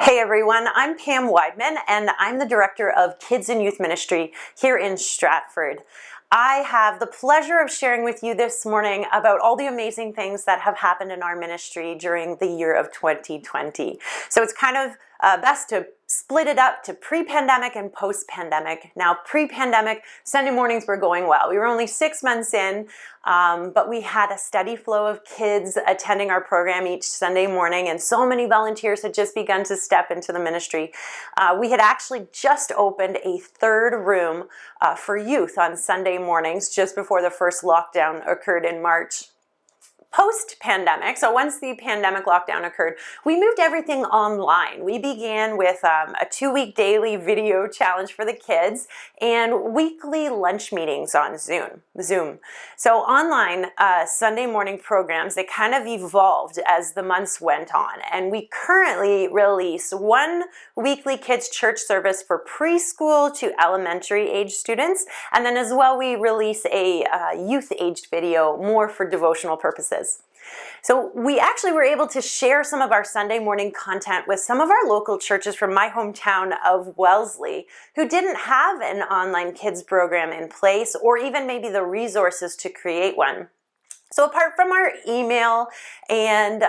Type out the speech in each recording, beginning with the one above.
Hey everyone, I'm Pam Weidman and I'm the Director of Kids and Youth Ministry here in Stratford. I have the pleasure of sharing with you this morning about all the amazing things that have happened in our ministry during the year of 2020. So it's kind of best to split it up to pre-pandemic and post-pandemic. Now, pre-pandemic, Sunday mornings were going well. We were only 6 months in, but we had a steady flow of kids attending our program each Sunday morning, and so many volunteers had just begun to step into the ministry. We had actually just opened a third room for youth on Sunday mornings just before the first lockdown occurred in March. Post-pandemic, so once the pandemic lockdown occurred, we moved everything online. We began with a 2-week daily video challenge for the kids and weekly lunch meetings on Zoom. So online Sunday morning programs, they kind of evolved as the months went on, and we currently release one weekly kids church service for preschool to elementary age students, and then as well we release a youth aged video more for devotional purposes. So we actually were able to share some of our Sunday morning content with some of our local churches from my hometown of Wellesley who didn't have an online kids program in place or even maybe the resources to create one. So apart from our emails and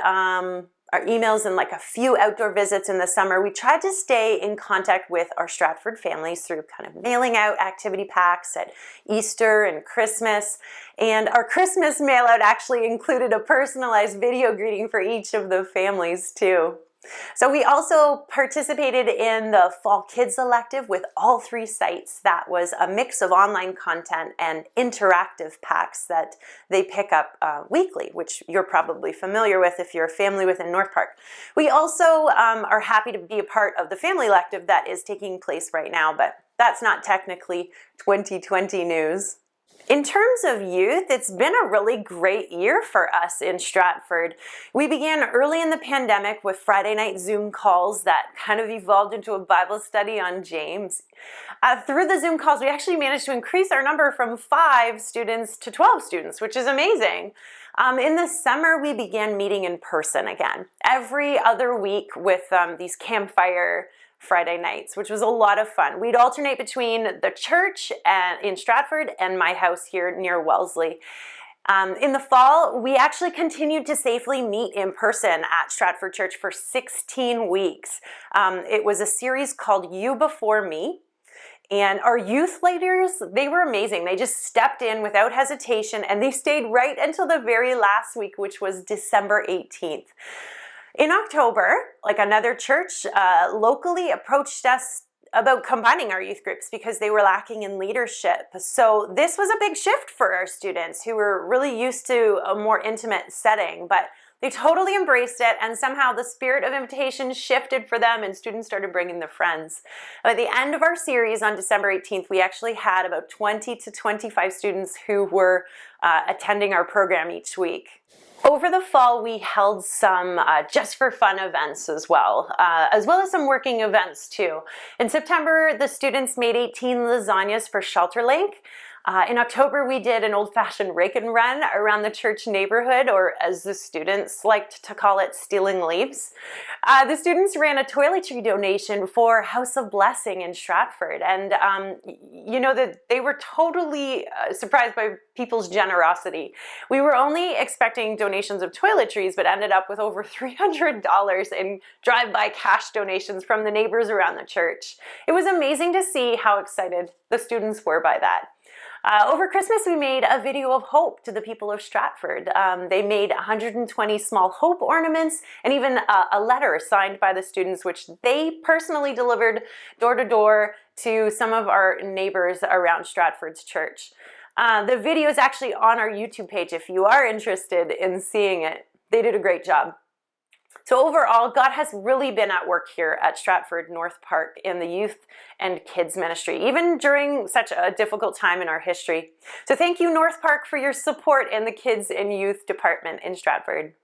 like a few outdoor visits in the summer, we tried to stay in contact with our Stratford families through kind of mailing out activity packs at Easter and Christmas. And our Christmas mail out actually included a personalized video greeting for each of the families too. So we also participated in the Fall Kids Elective with all 3 sites. That was a mix of online content and interactive packs that they pick up weekly, which you're probably familiar with if you're a family within North Park. We also are happy to be a part of the Family Elective that is taking place right now, but that's not technically 2020 news. In terms of youth, it's been a really great year for us in Stratford. We began early in the pandemic with Friday night Zoom calls that kind of evolved into a Bible study on James. Through the Zoom calls, we actually managed to increase our number from 5 students to 12 students, which is amazing. In the summer, we began meeting in person again, every other week with these campfire Friday nights, which was a lot of fun. We'd alternate between the church in Stratford and my house here near Wellesley. In the fall, we actually continued to safely meet in person at Stratford Church for 16 weeks. It was a series called You Before Me. And our youth leaders, they were amazing. They just stepped in without hesitation, and they stayed right until the very last week, which was December 18th. In October, like another church locally approached us about combining our youth groups because they were lacking in leadership. So this was a big shift for our students who were really used to a more intimate setting, but they totally embraced it, and somehow the spirit of invitation shifted for them and students started bringing their friends. At the end of our series on December 18th, we actually had about 20 to 25 students who were attending our program each week. Over the fall, we held some just for fun events as well as some working events too. In September, the students made 18 lasagnas for ShelterLink. In October, we did an old-fashioned rake and run around the church neighborhood, or as the students liked to call it, stealing leaves. The students ran a toiletry donation for House of Blessing in Stratford, and you know that they were totally surprised by people's generosity. We were only expecting donations of toiletries, but ended up with over $300 in drive-by cash donations from the neighbors around the church. It was amazing to see how excited the students were by that. Over Christmas, we made a video of hope to the people of Stratford. They made 120 small hope ornaments and even a letter signed by the students, which they personally delivered door to door to some of our neighbors around Stratford's church. The video is actually on our YouTube page if you are interested in seeing it. They did a great job. So overall, God has really been at work here at Stratford North Park in the youth and kids ministry, even during such a difficult time in our history. So thank you, North Park, for your support in the kids and youth department in Stratford.